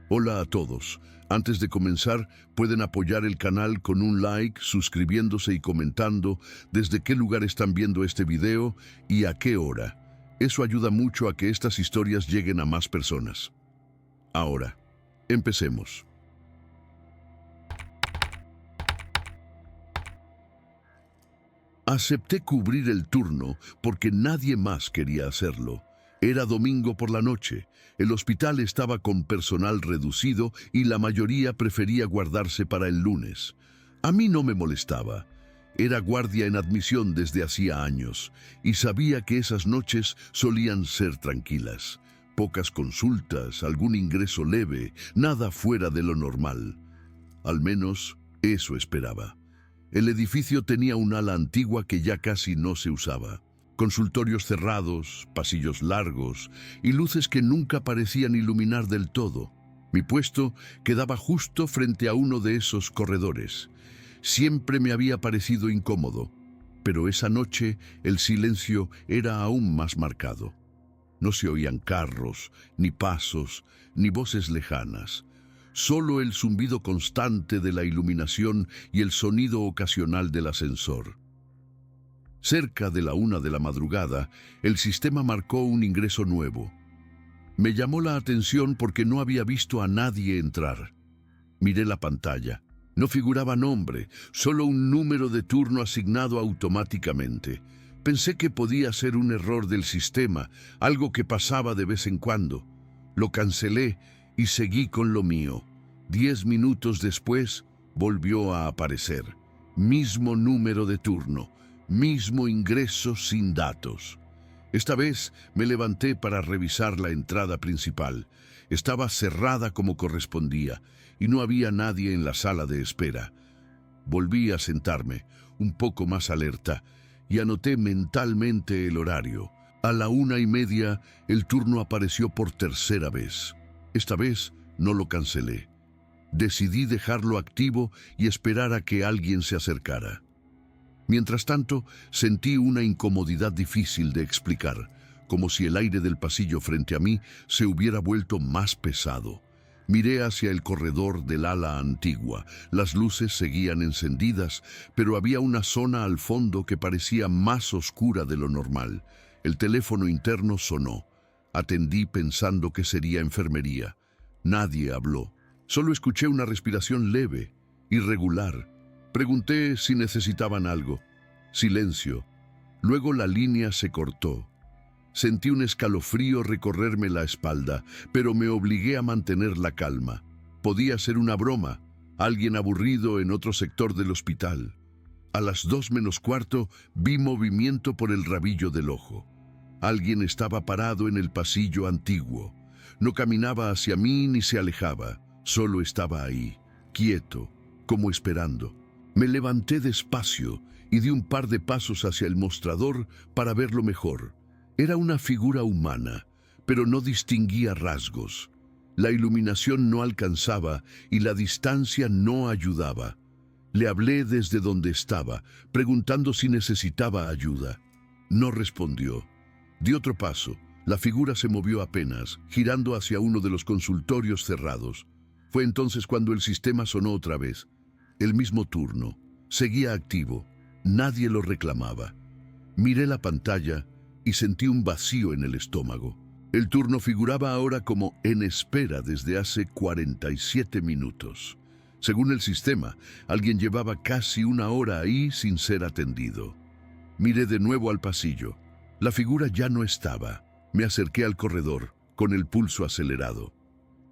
Hola a todos. Antes de comenzar, pueden apoyar el canal con un like, suscribiéndose y comentando desde qué lugar están viendo este video y a qué hora. Eso ayuda mucho a que estas historias lleguen a más personas. Ahora, empecemos. Acepté cubrir el turno porque nadie más quería hacerlo. Era domingo por la noche, el hospital estaba con personal reducido y la mayoría prefería guardarse para el lunes. A mí no me molestaba. Era guardia en admisión desde hacía años y sabía que esas noches solían ser tranquilas. Pocas consultas, algún ingreso leve, nada fuera de lo normal. Al menos eso esperaba. El edificio tenía un ala antigua que ya casi no se usaba. Consultorios cerrados, pasillos largos y luces que nunca parecían iluminar del todo. Mi puesto quedaba justo frente a uno de esos corredores. Siempre me había parecido incómodo, pero esa noche el silencio era aún más marcado. No se oían carros, ni pasos, ni voces lejanas. Solo el zumbido constante de la iluminación y el sonido ocasional del ascensor. Cerca de la 1 de la madrugada, el sistema marcó un ingreso nuevo. Me llamó la atención porque no había visto a nadie entrar. Miré la pantalla. No figuraba nombre, solo un número de turno asignado automáticamente. Pensé que podía ser un error del sistema, algo que pasaba de vez en cuando. Lo cancelé y seguí con lo mío. 10 minutos después, volvió a aparecer. Mismo número de turno, mismo ingreso sin datos. Esta vez me levanté para revisar la entrada principal. Estaba cerrada como correspondía y no había nadie en la sala de espera. Volví a sentarme, un poco más alerta, y anoté mentalmente el horario. A la 1:30 el turno apareció por tercera vez. Esta vez no lo cancelé. Decidí dejarlo activo y esperar a que alguien se acercara. Mientras tanto, sentí una incomodidad difícil de explicar, como si el aire del pasillo frente a mí se hubiera vuelto más pesado. Miré hacia el corredor del ala antigua. Las luces seguían encendidas, pero había una zona al fondo que parecía más oscura de lo normal. El teléfono interno sonó. Atendí pensando que sería enfermería. Nadie habló. Solo escuché una respiración leve, irregular. Pregunté si necesitaban algo. Silencio. Luego la línea se cortó. Sentí un escalofrío recorrerme la espalda, pero me obligué a mantener la calma. Podía ser una broma, alguien aburrido en otro sector del hospital. A las 2:45 vi movimiento por el rabillo del ojo. Alguien estaba parado en el pasillo antiguo. No caminaba hacia mí ni se alejaba. Solo estaba ahí, quieto, como esperando. Me levanté despacio y di un par de pasos hacia el mostrador para verlo mejor. Era una figura humana, pero no distinguía rasgos. La iluminación no alcanzaba y la distancia no ayudaba. Le hablé desde donde estaba, preguntando si necesitaba ayuda. No respondió. Di otro paso. La figura se movió apenas, girando hacia uno de los consultorios cerrados. Fue entonces cuando el sistema sonó otra vez. El mismo turno. Seguía activo. Nadie lo reclamaba. Miré la pantalla y sentí un vacío en el estómago. El turno figuraba ahora como en espera desde hace 47 minutos. Según el sistema, alguien llevaba casi 1 hora ahí sin ser atendido. Miré de nuevo al pasillo. La figura ya no estaba. Me acerqué al corredor, con el pulso acelerado.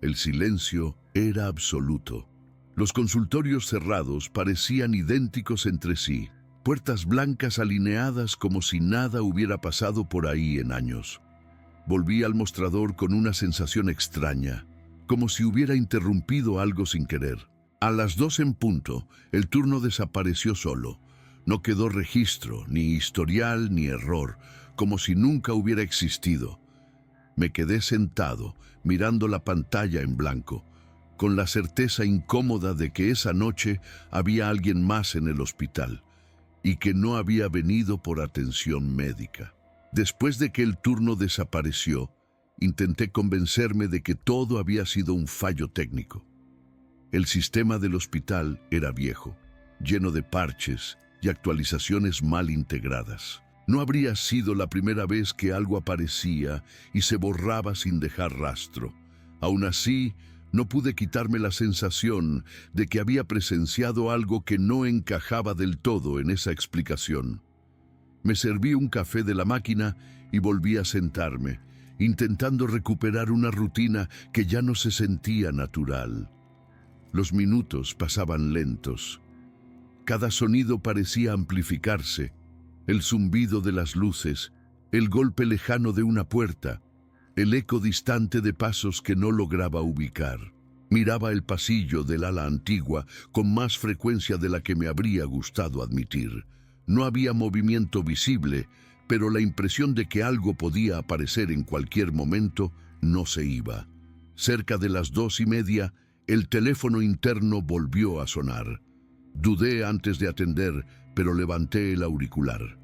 El silencio era absoluto. Los consultorios cerrados parecían idénticos entre sí, puertas blancas alineadas como si nada hubiera pasado por ahí en años. Volví al mostrador con una sensación extraña, como si hubiera interrumpido algo sin querer. A las 2 en punto, el turno desapareció solo. No quedó registro, ni historial, ni error, como si nunca hubiera existido. Me quedé sentado, mirando la pantalla en blanco, con la certeza incómoda de que esa noche había alguien más en el hospital y que no había venido por atención médica. Después de que el turno desapareció, Intenté convencerme de que todo había sido un fallo técnico. El sistema del hospital era viejo, lleno de parches y actualizaciones mal integradas. No habría sido la primera vez que algo aparecía y se borraba sin dejar rastro. Aún así, no pude quitarme la sensación de que había presenciado algo que no encajaba del todo en esa explicación. Me serví un café de la máquina y volví a sentarme, intentando recuperar una rutina que ya no se sentía natural. Los minutos pasaban lentos. Cada sonido parecía amplificarse. El zumbido de las luces, el golpe lejano de una puerta, el eco distante de pasos que no lograba ubicar. Miraba el pasillo del ala antigua con más frecuencia de la que me habría gustado admitir. No había movimiento visible, pero la impresión de que algo podía aparecer en cualquier momento no se iba. Cerca de las 2:30, el teléfono interno volvió a sonar. Dudé antes de atender, pero levanté el auricular.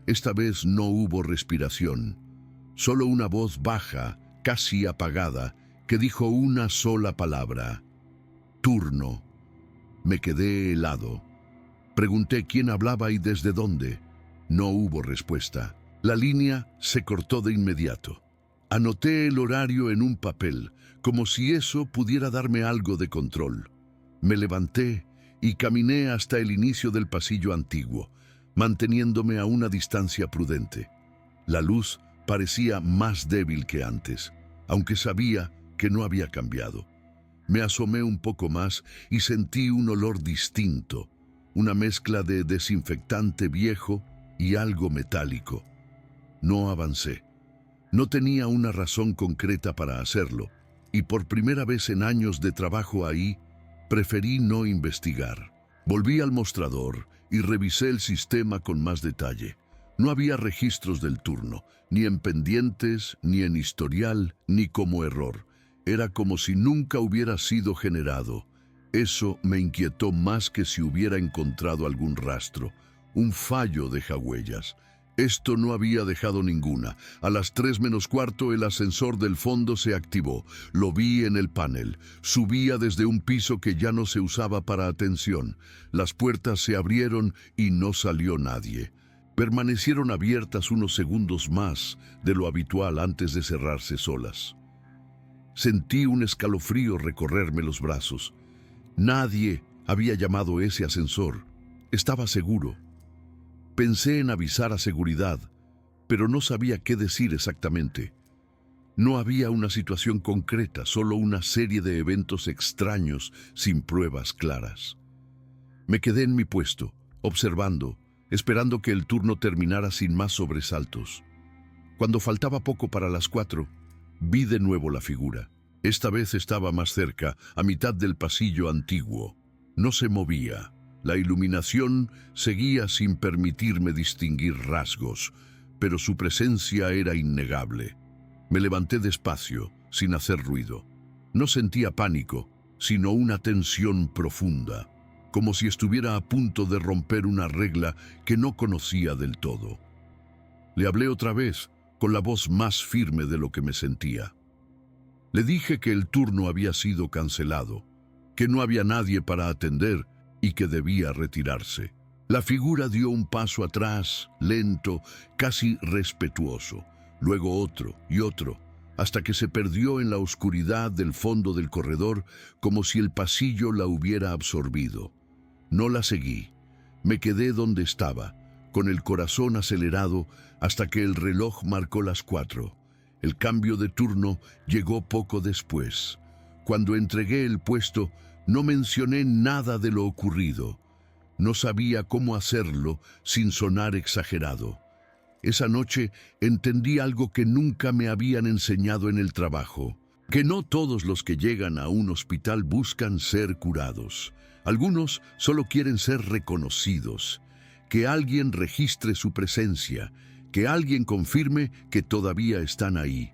Esta vez no hubo respiración, solo una voz baja, casi apagada, que dijo una sola palabra: turno. Me quedé helado. Pregunté quién hablaba y desde dónde. No hubo respuesta. La línea se cortó de inmediato. Anoté el horario en un papel, como si eso pudiera darme algo de control. Me levanté y caminé hasta el inicio del pasillo antiguo, manteniéndome a una distancia prudente. La luz parecía más débil que antes, aunque sabía que no había cambiado. Me asomé un poco más y sentí un olor distinto, una mezcla de desinfectante viejo y algo metálico. No avancé. No tenía una razón concreta para hacerlo, y por primera vez en años de trabajo ahí, preferí no investigar. Volví al mostrador y revisé el sistema con más detalle. No había registros del turno, ni en pendientes, ni en historial, ni como error. Era como si nunca hubiera sido generado. Eso me inquietó más que si hubiera encontrado algún rastro. Un fallo deja huellas. Esto no había dejado ninguna. A las 3:45 el ascensor del fondo se activó. Lo vi en el panel. Subía desde un piso que ya no se usaba para atención. Las puertas se abrieron y no salió nadie. Permanecieron abiertas unos segundos más de lo habitual antes de cerrarse solas. Sentí un escalofrío recorrerme los brazos. Nadie había llamado ese ascensor. Estaba seguro. Pensé en avisar a seguridad, pero no sabía qué decir exactamente. No había una situación concreta, solo una serie de eventos extraños sin pruebas claras. Me quedé en mi puesto, observando, esperando que el turno terminara sin más sobresaltos. Cuando faltaba poco para las 4, vi de nuevo la figura. Esta vez estaba más cerca, a mitad del pasillo antiguo. No se movía. La iluminación seguía sin permitirme distinguir rasgos, pero su presencia era innegable. Me levanté despacio, sin hacer ruido. No sentía pánico, sino una tensión profunda, como si estuviera a punto de romper una regla que no conocía del todo. Le hablé otra vez, con la voz más firme de lo que me sentía. Le dije que el turno había sido cancelado, que no había nadie para atender y que debía retirarse. La figura dio un paso atrás, lento, casi respetuoso, luego otro y otro, hasta que se perdió en la oscuridad del fondo del corredor, como si el pasillo la hubiera absorbido. No la seguí. Me quedé donde estaba, con el corazón acelerado, hasta que el reloj marcó las 4. El cambio de turno llegó poco después. Cuando entregué el puesto, no mencioné nada de lo ocurrido. No sabía cómo hacerlo sin sonar exagerado. Esa noche entendí algo que nunca me habían enseñado en el trabajo, que no todos los que llegan a un hospital buscan ser curados. Algunos solo quieren ser reconocidos, que alguien registre su presencia, que alguien confirme que todavía están ahí.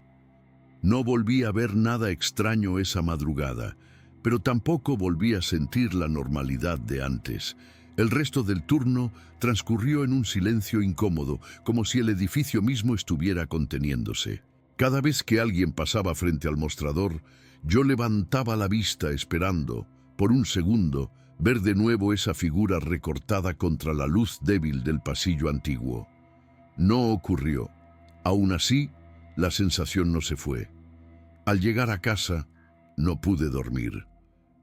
No volví a ver nada extraño esa madrugada, pero tampoco volví a sentir la normalidad de antes. El resto del turno transcurrió en un silencio incómodo, como si el edificio mismo estuviera conteniéndose. Cada vez que alguien pasaba frente al mostrador, yo levantaba la vista esperando, por un segundo, ver de nuevo esa figura recortada contra la luz débil del pasillo antiguo. No ocurrió. Aún así, la sensación no se fue. Al llegar a casa, no pude dormir.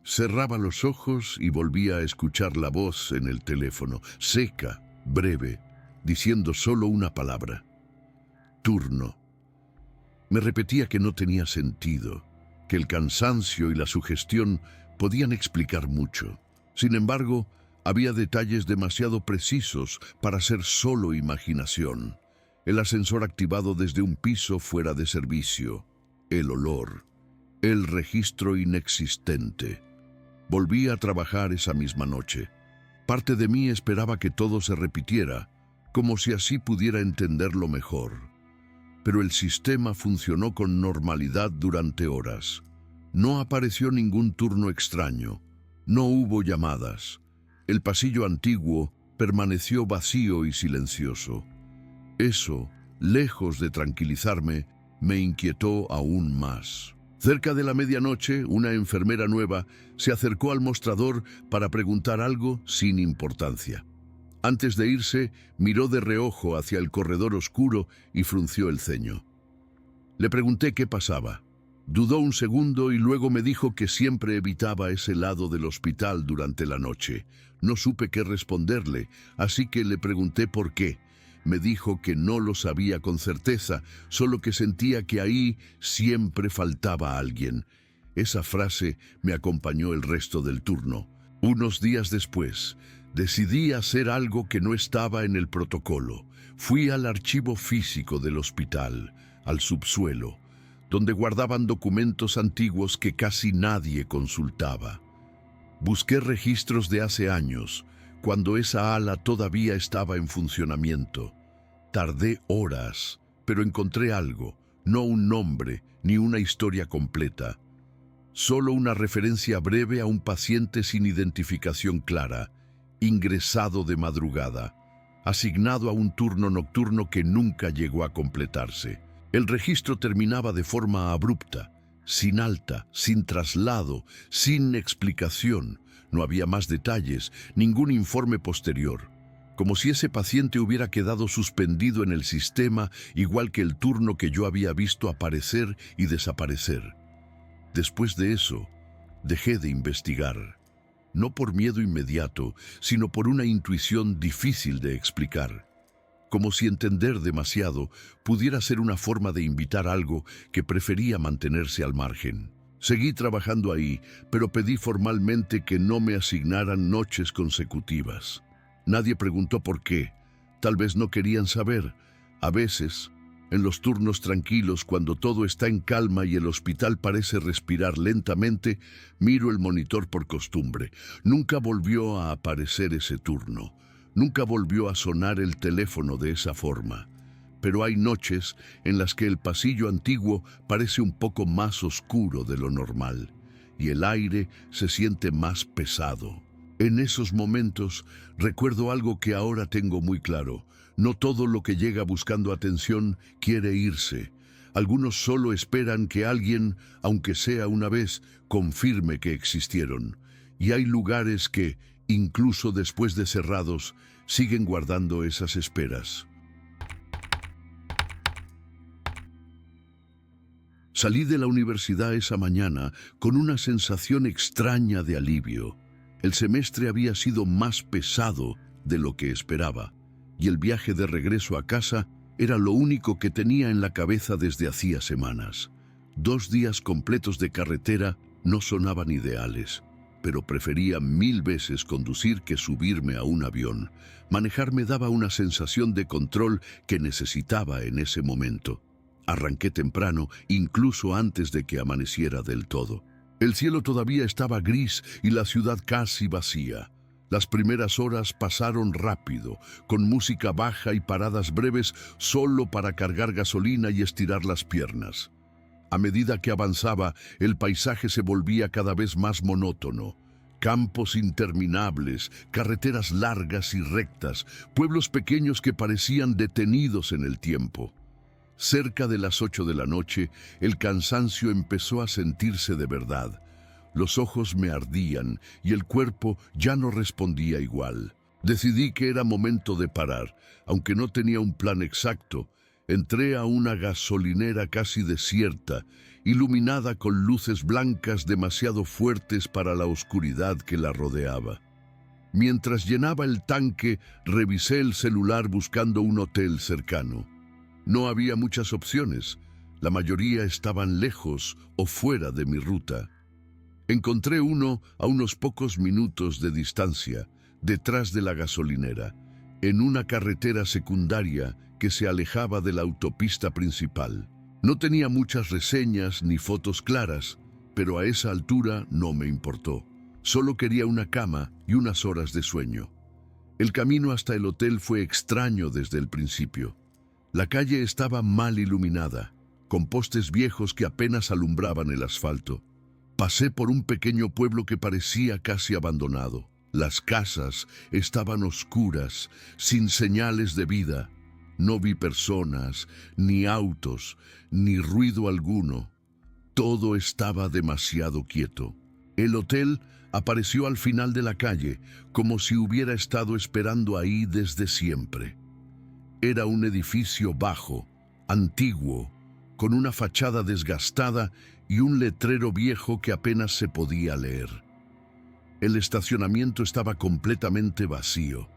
Cerraba los ojos y volvía a escuchar la voz en el teléfono, seca, breve, diciendo solo una palabra: turno. Me repetía que no tenía sentido, que el cansancio y la sugestión podían explicar mucho. Sin embargo, había detalles demasiado precisos para ser solo imaginación. El ascensor activado desde un piso fuera de servicio, el olor, el registro inexistente. Volví a trabajar esa misma noche. Parte de mí esperaba que todo se repitiera, como si así pudiera entenderlo mejor. Pero el sistema funcionó con normalidad durante horas. No apareció ningún turno extraño. No hubo llamadas. El pasillo antiguo permaneció vacío y silencioso. Eso, lejos de tranquilizarme, me inquietó aún más. Cerca de la medianoche, una enfermera nueva se acercó al mostrador para preguntar algo sin importancia. Antes de irse, miró de reojo hacia el corredor oscuro y frunció el ceño. Le pregunté qué pasaba. Dudó un segundo y luego me dijo que siempre evitaba ese lado del hospital durante la noche. No supe qué responderle, así que le pregunté por qué. Me dijo que no lo sabía con certeza, solo que sentía que ahí siempre faltaba alguien. Esa frase me acompañó el resto del turno. Unos días después, decidí hacer algo que no estaba en el protocolo. Fui al archivo físico del hospital, al subsuelo, donde guardaban documentos antiguos que casi nadie consultaba. Busqué registros de hace años, cuando esa ala todavía estaba en funcionamiento. Tardé horas, pero encontré algo, no un nombre ni una historia completa. Solo una referencia breve a un paciente sin identificación clara, ingresado de madrugada, asignado a un turno nocturno que nunca llegó a completarse. El registro terminaba de forma abrupta, sin alta, sin traslado, sin explicación. No había más detalles, ningún informe posterior. Como si ese paciente hubiera quedado suspendido en el sistema, igual que el turno que yo había visto aparecer y desaparecer. Después de eso, dejé de investigar. No por miedo inmediato, sino por una intuición difícil de explicar. Como si entender demasiado pudiera ser una forma de invitar algo que prefería mantenerse al margen. Seguí trabajando ahí, pero pedí formalmente que no me asignaran noches consecutivas. Nadie preguntó por qué. Tal vez no querían saber. A veces, en los turnos tranquilos, cuando todo está en calma y el hospital parece respirar lentamente, miro el monitor por costumbre. Nunca volvió a aparecer ese turno. Nunca volvió a sonar el teléfono de esa forma. Pero hay noches en las que el pasillo antiguo parece un poco más oscuro de lo normal y el aire se siente más pesado. En esos momentos recuerdo algo que ahora tengo muy claro. No todo lo que llega buscando atención quiere irse. Algunos solo esperan que alguien, aunque sea una vez, confirme que existieron. Y hay lugares que, incluso después de cerrados, siguen guardando esas esperas. Salí de la universidad esa mañana con una sensación extraña de alivio. El semestre había sido más pesado de lo que esperaba, y el viaje de regreso a casa era lo único que tenía en la cabeza desde hacía semanas. 2 días completos de carretera no sonaban ideales, pero prefería 1000 veces conducir que subirme a un avión. Manejar me daba una sensación de control que necesitaba en ese momento. Arranqué temprano, incluso antes de que amaneciera del todo. El cielo todavía estaba gris y la ciudad casi vacía. Las primeras horas pasaron rápido, con música baja y paradas breves solo para cargar gasolina y estirar las piernas. A medida que avanzaba, el paisaje se volvía cada vez más monótono. Campos interminables, carreteras largas y rectas, pueblos pequeños que parecían detenidos en el tiempo. Cerca de las 8 de la noche, el cansancio empezó a sentirse de verdad. Los ojos me ardían y el cuerpo ya no respondía igual. Decidí que era momento de parar, aunque no tenía un plan exacto. Entré a una gasolinera casi desierta, iluminada con luces blancas demasiado fuertes para la oscuridad que la rodeaba. Mientras llenaba el tanque, revisé el celular buscando un hotel cercano. No había muchas opciones. La mayoría estaban lejos o fuera de mi ruta. Encontré uno a unos pocos minutos de distancia, detrás de la gasolinera, en una carretera secundaria que se alejaba de la autopista principal. No tenía muchas reseñas ni fotos claras, pero a esa altura no me importó. Solo quería una cama y unas horas de sueño. El camino hasta el hotel fue extraño desde el principio. La calle estaba mal iluminada, con postes viejos que apenas alumbraban el asfalto. Pasé por un pequeño pueblo que parecía casi abandonado. Las casas estaban oscuras, sin señales de vida. No vi personas, ni autos, ni ruido alguno. Todo estaba demasiado quieto. El hotel apareció al final de la calle, como si hubiera estado esperando ahí desde siempre. Era un edificio bajo, antiguo, con una fachada desgastada y un letrero viejo que apenas se podía leer. El estacionamiento estaba completamente vacío.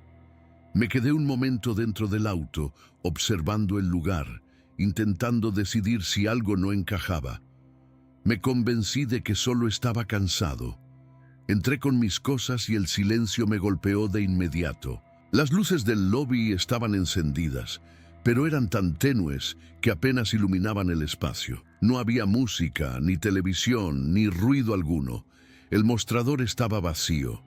Me quedé un momento dentro del auto, observando el lugar, intentando decidir si algo no encajaba. Me convencí de que solo estaba cansado. Entré con mis cosas y el silencio me golpeó de inmediato. Las luces del lobby estaban encendidas, pero eran tan tenues que apenas iluminaban el espacio. No había música, ni televisión, ni ruido alguno. El mostrador estaba vacío.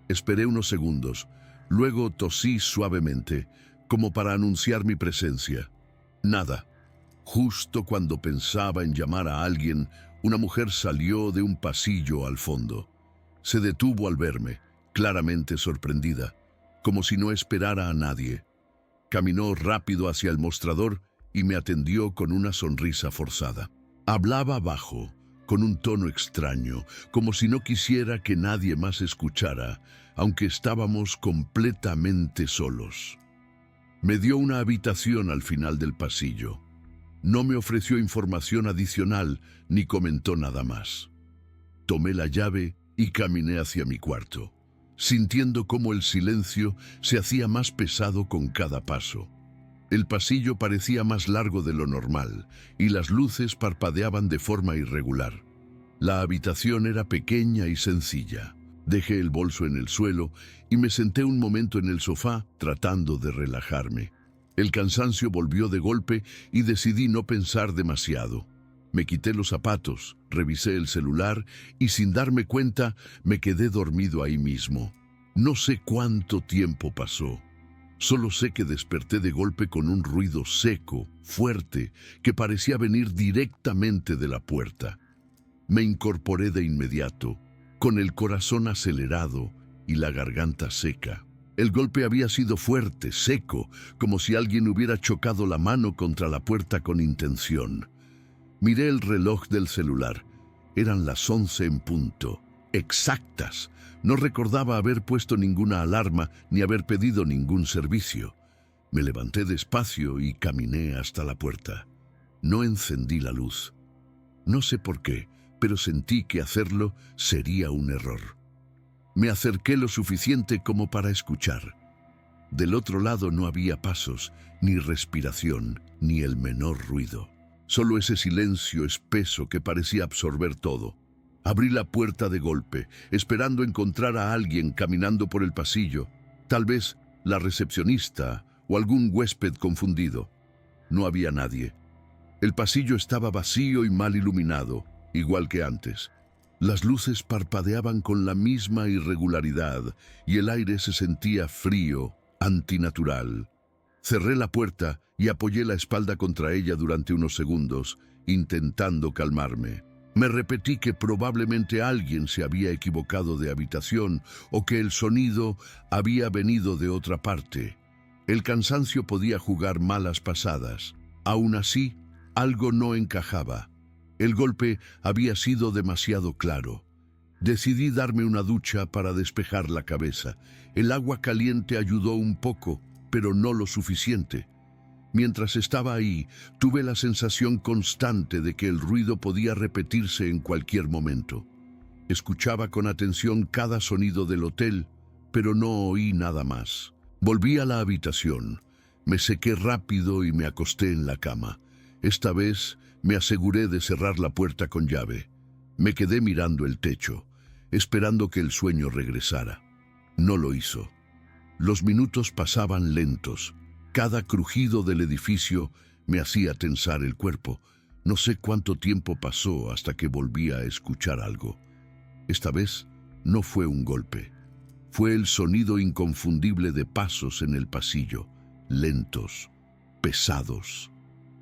Esperé unos segundos. Luego tosí suavemente, como para anunciar mi presencia. Nada. Justo cuando pensaba en llamar a alguien, una mujer salió de un pasillo al fondo. Se detuvo al verme, claramente sorprendida, como si no esperara a nadie. Caminó rápido hacia el mostrador y me atendió con una sonrisa forzada. Hablaba bajo, con un tono extraño, como si no quisiera que nadie más escuchara, aunque estábamos completamente solos. Me dio una habitación al final del pasillo. No me ofreció información adicional ni comentó nada más. Tomé la llave y caminé hacia mi cuarto, sintiendo cómo el silencio se hacía más pesado con cada paso. El pasillo parecía más largo de lo normal y las luces parpadeaban de forma irregular. La habitación era pequeña y sencilla. Dejé el bolso en el suelo y me senté un momento en el sofá tratando de relajarme. El cansancio volvió de golpe y decidí no pensar demasiado. Me quité los zapatos, revisé el celular y sin darme cuenta me quedé dormido ahí mismo. No sé cuánto tiempo pasó. Solo sé que desperté de golpe con un ruido seco, fuerte, que parecía venir directamente de la puerta. Me incorporé de inmediato, con el corazón acelerado y la garganta seca. El golpe había sido fuerte, seco, como si alguien hubiera chocado la mano contra la puerta con intención. Miré el reloj del celular. Eran las 11 en punto. Exactas. No recordaba haber puesto ninguna alarma ni haber pedido ningún servicio. Me levanté despacio y caminé hasta la puerta. No encendí la luz. No sé por qué, pero sentí que hacerlo sería un error. Me acerqué lo suficiente como para escuchar. Del otro lado no había pasos, ni respiración, ni el menor ruido. Solo ese silencio espeso que parecía absorber todo. Abrí la puerta de golpe, esperando encontrar a alguien caminando por el pasillo. Tal vez la recepcionista o algún huésped confundido. No había nadie. El pasillo estaba vacío y mal iluminado, igual que antes. Las luces parpadeaban con la misma irregularidad y el aire se sentía frío, antinatural. Cerré la puerta y apoyé la espalda contra ella durante unos segundos, intentando calmarme. Me repetí que probablemente alguien se había equivocado de habitación o que el sonido había venido de otra parte. El cansancio podía jugar malas pasadas. Aún así, algo no encajaba. El golpe había sido demasiado claro. Decidí darme una ducha para despejar la cabeza. El agua caliente ayudó un poco, pero no lo suficiente. Mientras estaba ahí, tuve la sensación constante de que el ruido podía repetirse en cualquier momento. Escuchaba con atención cada sonido del hotel, pero no oí nada más. Volví a la habitación. Me sequé rápido y me acosté en la cama. Esta vez me aseguré de cerrar la puerta con llave. Me quedé mirando el techo, esperando que el sueño regresara. No lo hizo. Los minutos pasaban lentos. Cada crujido del edificio me hacía tensar el cuerpo. No sé cuánto tiempo pasó hasta que volví a escuchar algo. Esta vez no fue un golpe. Fue el sonido inconfundible de pasos en el pasillo, lentos, pesados.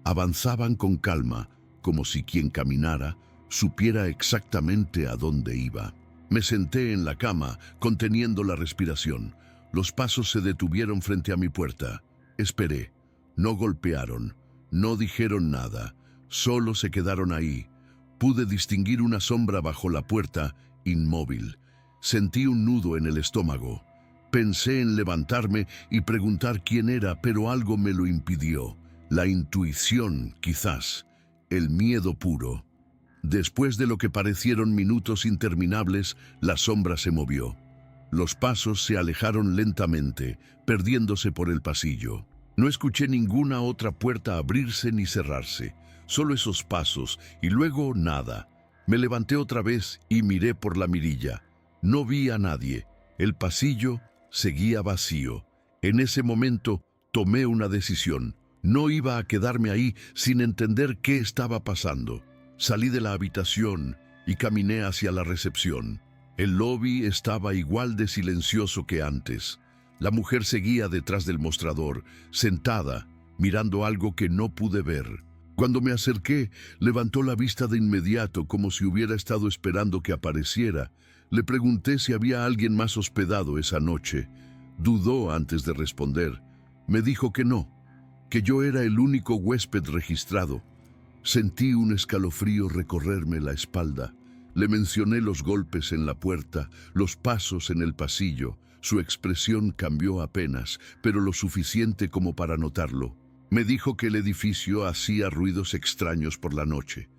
Avanzaban con calma, como si quien caminara supiera exactamente a dónde iba. Me senté en la cama, conteniendo la respiración. Los pasos se detuvieron frente a mi puerta. Esperé. No golpearon, no dijeron nada, solo se quedaron ahí. Pude distinguir una sombra bajo la puerta, inmóvil. Sentí un nudo en el estómago. Pensé en levantarme y preguntar quién era, pero algo me lo impidió. La intuición, quizás. El miedo puro. Después de lo que parecieron minutos interminables, la sombra se movió. Los pasos se alejaron lentamente, perdiéndose por el pasillo. No escuché ninguna otra puerta abrirse ni cerrarse, solo esos pasos y luego nada. Me levanté otra vez y miré por la mirilla. No vi a nadie. El pasillo seguía vacío. En ese momento tomé una decisión. No iba a quedarme ahí sin entender qué estaba pasando. Salí de la habitación y caminé hacia la recepción. El lobby estaba igual de silencioso que antes. La mujer seguía detrás del mostrador, sentada, mirando algo que no pude ver. Cuando me acerqué, levantó la vista de inmediato, como si hubiera estado esperando que apareciera. Le pregunté si había alguien más hospedado esa noche. Dudó antes de responder. Me dijo que no, que yo era el único huésped registrado. Sentí un escalofrío recorrerme la espalda. Le mencioné los golpes en la puerta, los pasos en el pasillo. Su expresión cambió apenas, pero lo suficiente como para notarlo. Me dijo que el edificio hacía ruidos extraños por la noche,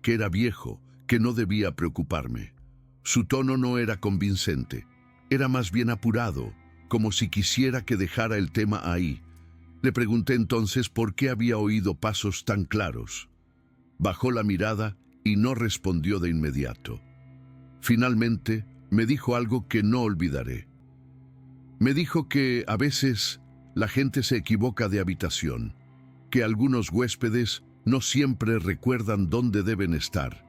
que era viejo, que no debía preocuparme. Su tono no era convincente, era más bien apurado, como si quisiera que dejara el tema ahí. Le pregunté entonces por qué había oído pasos tan claros. Bajó la mirada y no respondió de inmediato. Finalmente, me dijo algo que no olvidaré. Me dijo que a veces la gente se equivoca de habitación, que algunos huéspedes no siempre recuerdan dónde deben estar.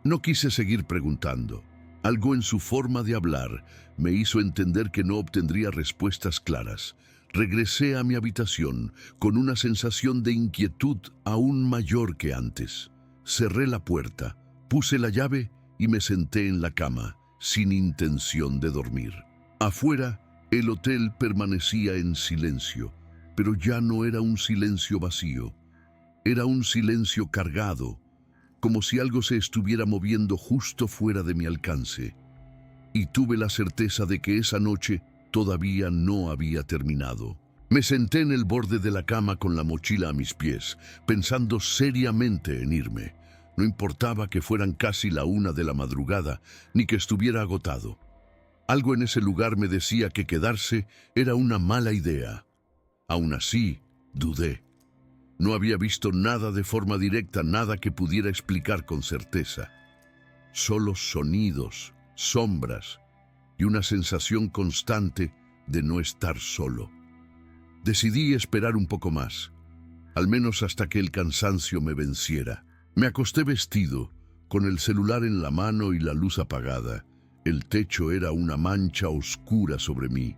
No quise seguir preguntando. Algo en su forma de hablar me hizo entender que no obtendría respuestas claras. Regresé a mi habitación con una sensación de inquietud aún mayor que antes. Cerré la puerta, puse la llave y me senté en la cama, sin intención de dormir. Afuera, el hotel permanecía en silencio, pero ya no era un silencio vacío. Era un silencio cargado, como si algo se estuviera moviendo justo fuera de mi alcance. Y tuve la certeza de que esa noche todavía no había terminado. Me senté en el borde de la cama con la mochila a mis pies, pensando seriamente en irme. No importaba que fueran casi la 1 de la madrugada, ni que estuviera agotado. Algo en ese lugar me decía que quedarse era una mala idea. Aún así, dudé. No había visto nada de forma directa, nada que pudiera explicar con certeza. Solo sonidos, sombras y una sensación constante de no estar solo. Decidí esperar un poco más, al menos hasta que el cansancio me venciera. Me acosté vestido, con el celular en la mano y la luz apagada. El techo era una mancha oscura sobre mí.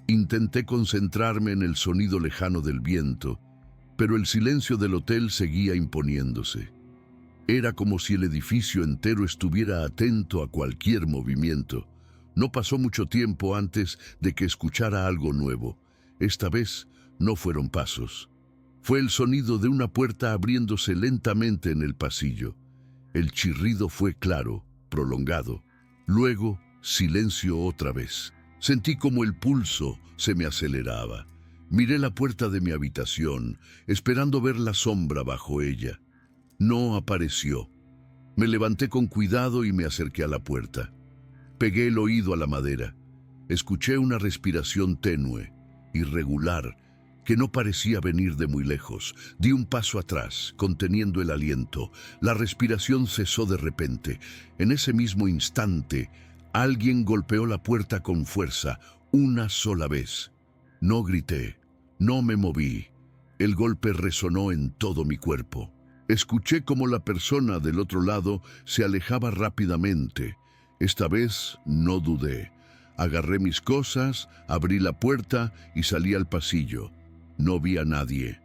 Intenté concentrarme en el sonido lejano del viento, pero el silencio del hotel seguía imponiéndose. Era como si el edificio entero estuviera atento a cualquier movimiento. No pasó mucho tiempo antes de que escuchara algo nuevo. Esta vez no fueron pasos. Fue el sonido de una puerta abriéndose lentamente en el pasillo. El chirrido fue claro, prolongado. Luego, silencio otra vez. Sentí como el pulso se me aceleraba. Miré la puerta de mi habitación, esperando ver la sombra bajo ella. No apareció. Me levanté con cuidado y me acerqué a la puerta. Pegué el oído a la madera. Escuché una respiración tenue, irregular, que no parecía venir de muy lejos. Di un paso atrás, conteniendo el aliento. La respiración cesó de repente. En ese mismo instante, alguien golpeó la puerta con fuerza, una sola vez. No grité, no me moví. El golpe resonó en todo mi cuerpo. Escuché cómo la persona del otro lado se alejaba rápidamente. Esta vez no dudé. Agarré mis cosas, abrí la puerta y salí al pasillo. No vi a nadie,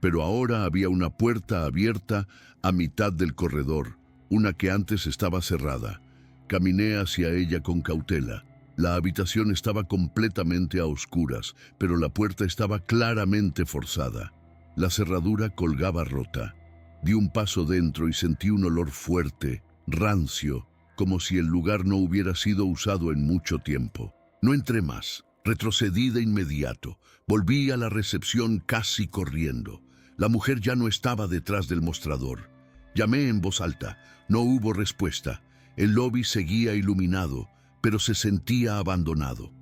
pero ahora había una puerta abierta a mitad del corredor, una que antes estaba cerrada. Caminé hacia ella con cautela. La habitación estaba completamente a oscuras, pero la puerta estaba claramente forzada. La cerradura colgaba rota. Di un paso dentro y sentí un olor fuerte, rancio, como si el lugar no hubiera sido usado en mucho tiempo. No entré más. Retrocedí de inmediato. Volví a la recepción casi corriendo. La mujer ya no estaba detrás del mostrador. Llamé en voz alta. No hubo respuesta. El lobby seguía iluminado, pero se sentía abandonado.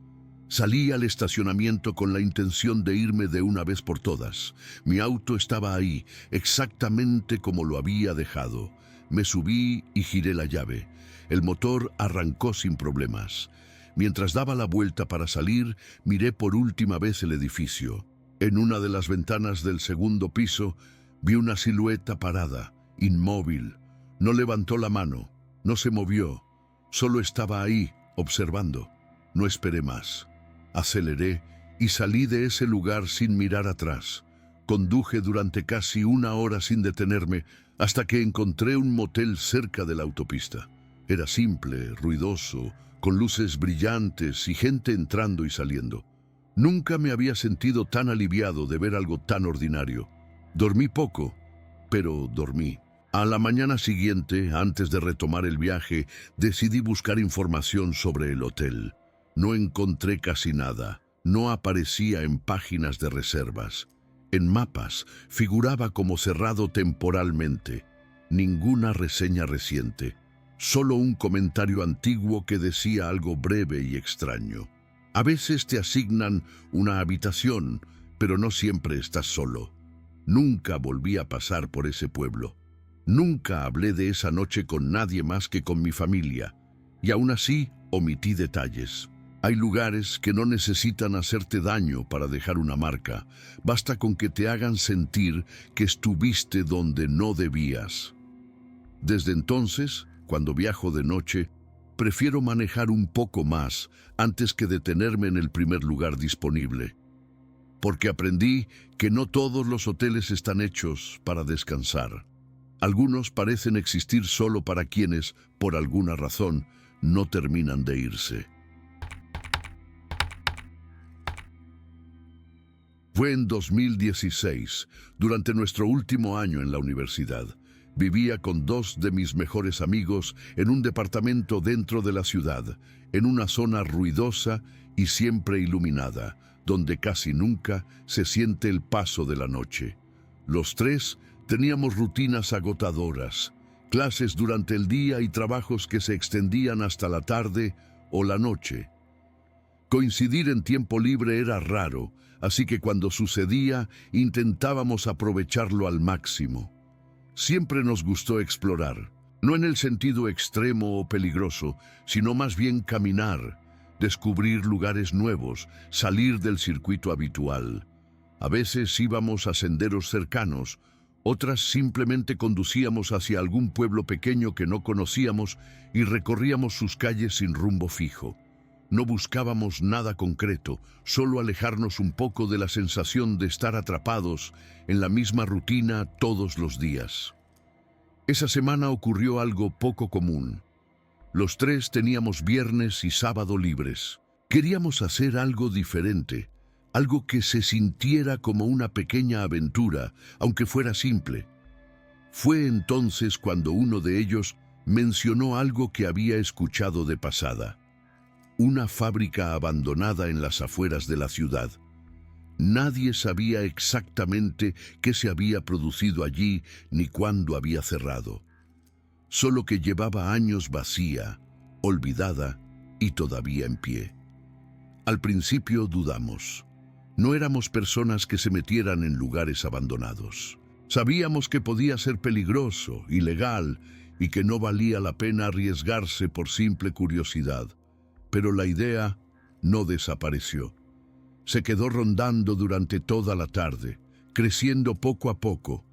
Salí al estacionamiento con la intención de irme de una vez por todas. Mi auto estaba ahí, exactamente como lo había dejado. Me subí y giré la llave. El motor arrancó sin problemas. Mientras daba la vuelta para salir, miré por última vez el edificio. En una de las ventanas del segundo piso, vi una silueta parada, inmóvil. No levantó la mano, no se movió, solo estaba ahí, observando. No esperé más. Aceleré y salí de ese lugar sin mirar atrás. Conduje durante casi una hora sin detenerme hasta que encontré un motel cerca de la autopista. Era simple, ruidoso, con luces brillantes y gente entrando y saliendo. Nunca me había sentido tan aliviado de ver algo tan ordinario. Dormí poco, pero dormí. A la mañana siguiente, antes de retomar el viaje, decidí buscar información sobre el hotel. No encontré casi nada. No aparecía en páginas de reservas. En mapas figuraba como cerrado temporalmente. Ninguna reseña reciente. Solo un comentario antiguo que decía algo breve y extraño. A veces te asignan una habitación, pero no siempre estás solo. Nunca volví a pasar por ese pueblo. Nunca hablé de esa noche con nadie más que con mi familia, y aún así omití detalles. Hay lugares que no necesitan hacerte daño para dejar una marca. Basta con que te hagan sentir que estuviste donde no debías. Desde entonces, cuando viajo de noche, prefiero manejar un poco más antes que detenerme en el primer lugar disponible. Porque aprendí que no todos los hoteles están hechos para descansar. Algunos parecen existir solo para quienes, por alguna razón, no terminan de irse. Fue en 2016, durante nuestro último año en la universidad. Vivía con dos de mis mejores amigos en un departamento dentro de la ciudad, en una zona ruidosa y siempre iluminada, donde casi nunca se siente el paso de la noche. Los tres teníamos rutinas agotadoras, clases durante el día y trabajos que se extendían hasta la tarde o la noche. Coincidir en tiempo libre era raro, así que cuando sucedía intentábamos aprovecharlo al máximo. Siempre nos gustó explorar, no en el sentido extremo o peligroso, sino más bien caminar, descubrir lugares nuevos, salir del circuito habitual. A veces íbamos a senderos cercanos, otras simplemente conducíamos hacia algún pueblo pequeño que no conocíamos y recorríamos sus calles sin rumbo fijo. No buscábamos nada concreto, solo alejarnos un poco de la sensación de estar atrapados en la misma rutina todos los días. Esa semana ocurrió algo poco común. Los tres teníamos viernes y sábado libres. Queríamos hacer algo diferente, algo que se sintiera como una pequeña aventura, aunque fuera simple. Fue entonces cuando uno de ellos mencionó algo que había escuchado de pasada: una fábrica abandonada en las afueras de la ciudad. Nadie sabía exactamente qué se había producido allí ni cuándo había cerrado. Solo que llevaba años vacía, olvidada y todavía en pie. Al principio dudamos. No éramos personas que se metieran en lugares abandonados. Sabíamos que podía ser peligroso, ilegal, y que no valía la pena arriesgarse por simple curiosidad. Pero la idea no desapareció. Se quedó rondando durante toda la tarde, creciendo poco a poco.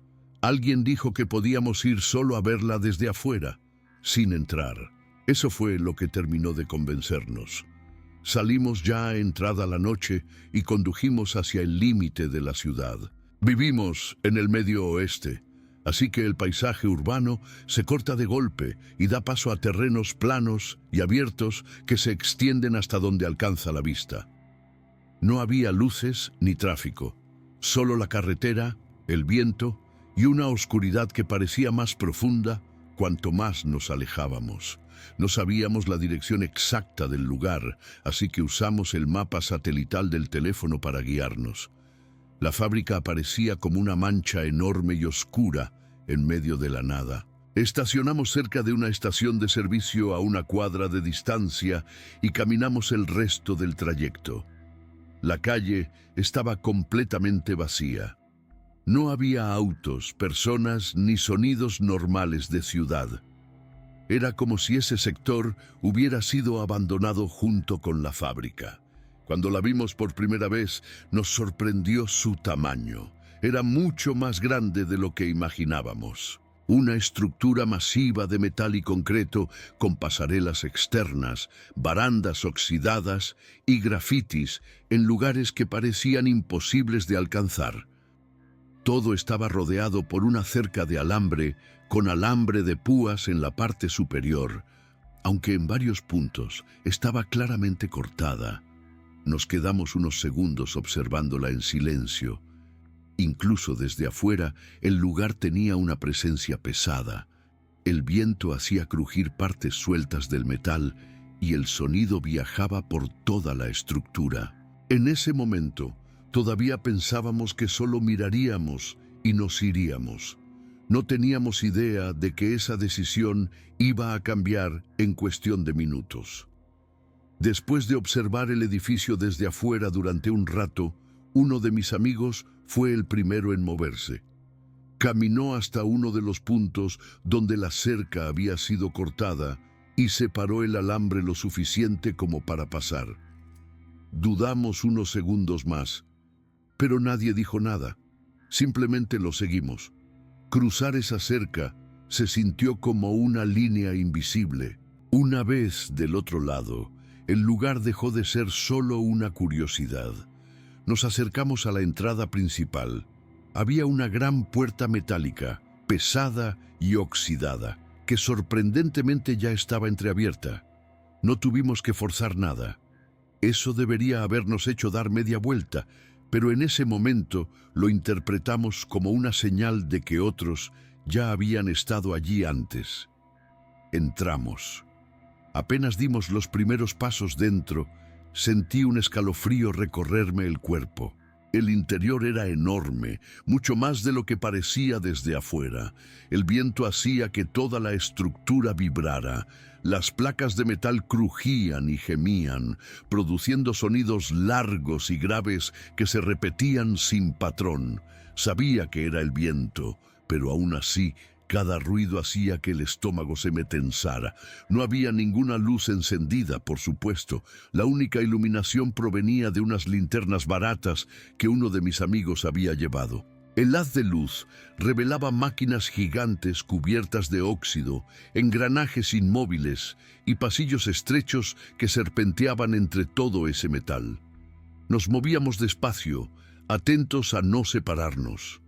Alguien dijo que podíamos ir solo a verla desde afuera, sin entrar. Eso fue lo que terminó de convencernos. Salimos ya entrada la noche y condujimos hacia el límite de la ciudad. Vivimos en el medio oeste, así que el paisaje urbano se corta de golpe y da paso a terrenos planos y abiertos que se extienden hasta donde alcanza la vista. No había luces ni tráfico, solo la carretera, el viento y una oscuridad que parecía más profunda cuanto más nos alejábamos. No sabíamos la dirección exacta del lugar, así que usamos el mapa satelital del teléfono para guiarnos. La fábrica aparecía como una mancha enorme y oscura en medio de la nada. Estacionamos cerca de una estación de servicio a una cuadra de distancia y caminamos el resto del trayecto. La calle estaba completamente vacía. No había autos, personas ni sonidos normales de ciudad. Era como si ese sector hubiera sido abandonado junto con la fábrica. Cuando la vimos por primera vez, nos sorprendió su tamaño. Era mucho más grande de lo que imaginábamos. Una estructura masiva de metal y concreto con pasarelas externas, barandas oxidadas y grafitis en lugares que parecían imposibles de alcanzar. Todo estaba rodeado por una cerca de alambre con alambre de púas en la parte superior, aunque en varios puntos estaba claramente cortada. Nos quedamos unos segundos observándola en silencio. Incluso desde afuera, el lugar tenía una presencia pesada. El viento hacía crujir partes sueltas del metal y el sonido viajaba por toda la estructura. En ese momento, todavía pensábamos que solo miraríamos y nos iríamos. No teníamos idea de que esa decisión iba a cambiar en cuestión de minutos. Después de observar el edificio desde afuera durante un rato, uno de mis amigos fue el primero en moverse. Caminó hasta uno de los puntos donde la cerca había sido cortada y separó el alambre lo suficiente como para pasar. Dudamos unos segundos más, pero nadie dijo nada. Simplemente lo seguimos. Cruzar esa cerca se sintió como una línea invisible. Una vez del otro lado, el lugar dejó de ser solo una curiosidad. Nos acercamos a la entrada principal. Había una gran puerta metálica, pesada y oxidada, que sorprendentemente ya estaba entreabierta. No tuvimos que forzar nada. Eso debería habernos hecho dar media vuelta, pero en ese momento lo interpretamos como una señal de que otros ya habían estado allí antes. Entramos. Apenas dimos los primeros pasos dentro, sentí un escalofrío recorrerme el cuerpo. El interior era enorme, mucho más de lo que parecía desde afuera. El viento hacía que toda la estructura vibrara. Las placas de metal crujían y gemían, produciendo sonidos largos y graves que se repetían sin patrón. Sabía que era el viento, pero aún así, cada ruido hacía que el estómago se me tensara. No había ninguna luz encendida, por supuesto. La única iluminación provenía de unas linternas baratas que uno de mis amigos había llevado. El haz de luz revelaba máquinas gigantes cubiertas de óxido, engranajes inmóviles y pasillos estrechos que serpenteaban entre todo ese metal. Nos movíamos despacio, atentos a no separarnos.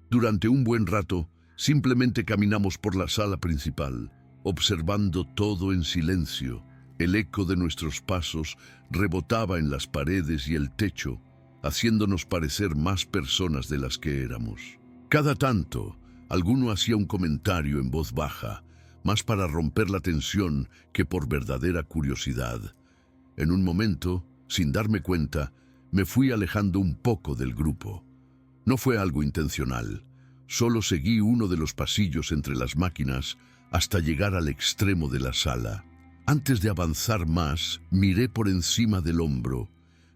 Durante un buen rato, simplemente caminamos por la sala principal, observando todo en silencio. El eco de nuestros pasos rebotaba en las paredes y el techo, haciéndonos parecer más personas de las que éramos. Cada tanto, alguno hacía un comentario en voz baja, más para romper la tensión que por verdadera curiosidad. En un momento, sin darme cuenta, me fui alejando un poco del grupo. No fue algo intencional, solo seguí uno de los pasillos entre las máquinas hasta llegar al extremo de la sala. Antes de avanzar más, miré por encima del hombro.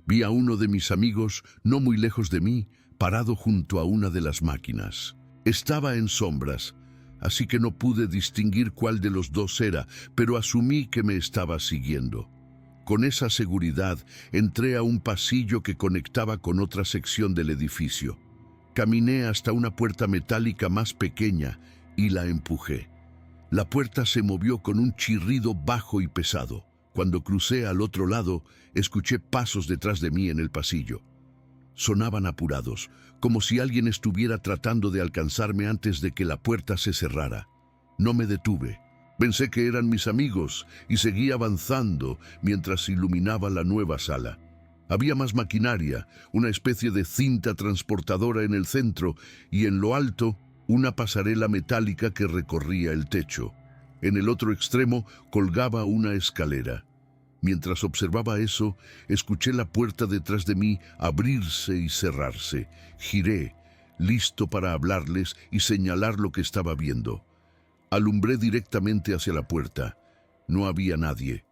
Vi a uno de mis amigos, no muy lejos de mí, parado junto a una de las máquinas. Estaba en sombras, así que no pude distinguir cuál de los dos era, pero asumí que me estaba siguiendo. Con esa seguridad, entré a un pasillo que conectaba con otra sección del edificio. Caminé hasta una puerta metálica más pequeña y la empujé. La puerta se movió con un chirrido bajo y pesado. Cuando crucé al otro lado, escuché pasos detrás de mí en el pasillo. Sonaban apurados, como si alguien estuviera tratando de alcanzarme antes de que la puerta se cerrara. No me detuve. Pensé que eran mis amigos y seguí avanzando mientras iluminaba la nueva sala. Había más maquinaria, una especie de cinta transportadora en el centro y en lo alto una pasarela metálica que recorría el techo. En el otro extremo colgaba una escalera. Mientras observaba eso, escuché la puerta detrás de mí abrirse y cerrarse. Giré, listo para hablarles y señalar lo que estaba viendo. Alumbré directamente hacia la puerta. No había nadie.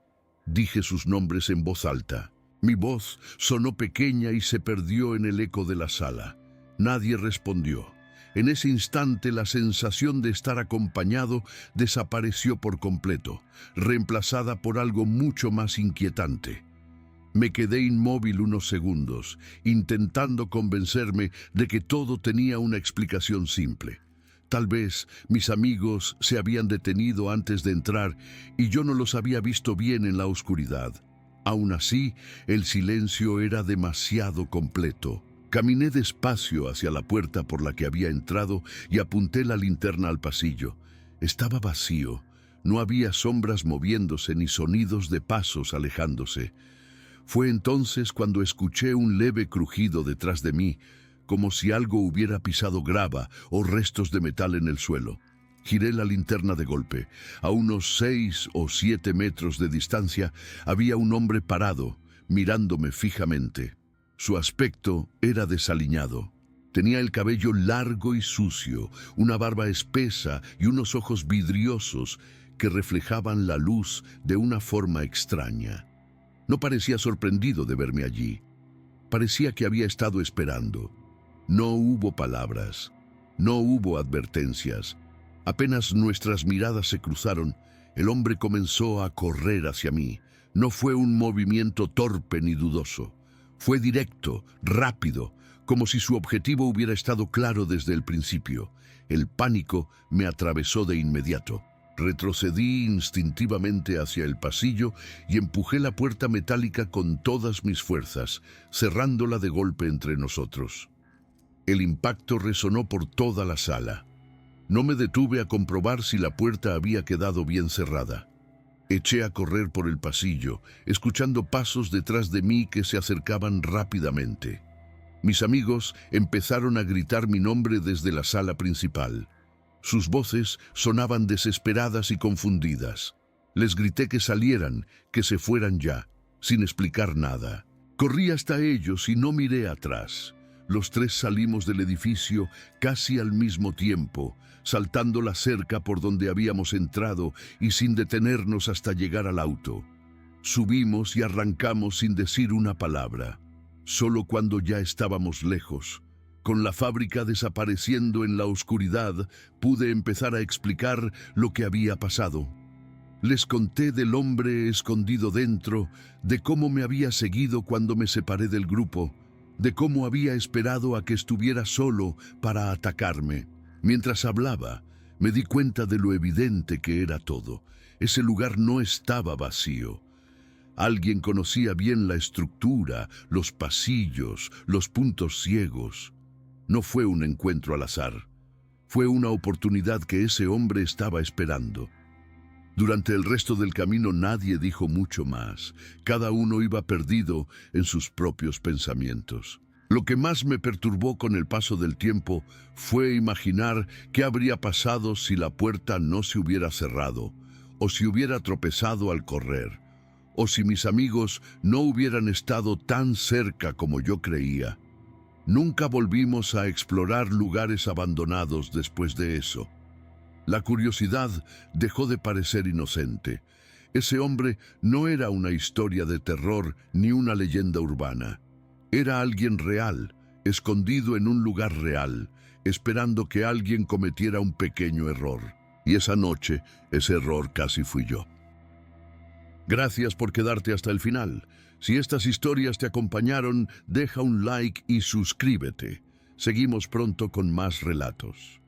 Dije sus nombres en voz alta. Mi voz sonó pequeña y se perdió en el eco de la sala. Nadie respondió. En ese instante la sensación de estar acompañado desapareció por completo, reemplazada por algo mucho más inquietante. Me quedé inmóvil unos segundos, intentando convencerme de que todo tenía una explicación simple. Tal vez mis amigos se habían detenido antes de entrar y yo no los había visto bien en la oscuridad. Aún así, el silencio era demasiado completo. Caminé despacio hacia la puerta por la que había entrado y apunté la linterna al pasillo. Estaba vacío. No había sombras moviéndose ni sonidos de pasos alejándose. Fue entonces cuando escuché un leve crujido detrás de mí, como si algo hubiera pisado grava o restos de metal en el suelo. Giré la linterna de golpe. A unos 6 o 7 metros de distancia había un hombre parado, mirándome fijamente. Su aspecto era desaliñado. Tenía el cabello largo y sucio, una barba espesa y unos ojos vidriosos que reflejaban la luz de una forma extraña. No parecía sorprendido de verme allí. Parecía que había estado esperando. No hubo palabras, no hubo advertencias. Apenas nuestras miradas se cruzaron, el hombre comenzó a correr hacia mí. No fue un movimiento torpe ni dudoso. Fue directo, rápido, como si su objetivo hubiera estado claro desde el principio. El pánico me atravesó de inmediato. Retrocedí instintivamente hacia el pasillo y empujé la puerta metálica con todas mis fuerzas, cerrándola de golpe entre nosotros. El impacto resonó por toda la sala. No me detuve a comprobar si la puerta había quedado bien cerrada. Eché a correr por el pasillo, escuchando pasos detrás de mí que se acercaban rápidamente. Mis amigos empezaron a gritar mi nombre desde la sala principal. Sus voces sonaban desesperadas y confundidas. Les grité que salieran, que se fueran ya, sin explicar nada. Corrí hasta ellos y no miré atrás. Los tres salimos del edificio casi al mismo tiempo, saltando la cerca por donde habíamos entrado y sin detenernos hasta llegar al auto. Subimos y arrancamos sin decir una palabra. Solo cuando ya estábamos lejos, con la fábrica desapareciendo en la oscuridad, pude empezar a explicar lo que había pasado. Les conté del hombre escondido dentro, de cómo me había seguido cuando me separé del grupo, de cómo había esperado a que estuviera solo para atacarme. Mientras hablaba, me di cuenta de lo evidente que era todo. Ese lugar no estaba vacío. Alguien conocía bien la estructura, los pasillos, los puntos ciegos. No fue un encuentro al azar. Fue una oportunidad que ese hombre estaba esperando. Durante el resto del camino nadie dijo mucho más. Cada uno iba perdido en sus propios pensamientos. Lo que más me perturbó con el paso del tiempo fue imaginar qué habría pasado si la puerta no se hubiera cerrado, o si hubiera tropezado al correr, o si mis amigos no hubieran estado tan cerca como yo creía. Nunca volvimos a explorar lugares abandonados después de eso. La curiosidad dejó de parecer inocente. Ese hombre no era una historia de terror ni una leyenda urbana. Era alguien real, escondido en un lugar real, esperando que alguien cometiera un pequeño error. Y esa noche, ese error casi fui yo. Gracias por quedarte hasta el final. Si estas historias te acompañaron, deja un like y suscríbete. Seguimos pronto con más relatos.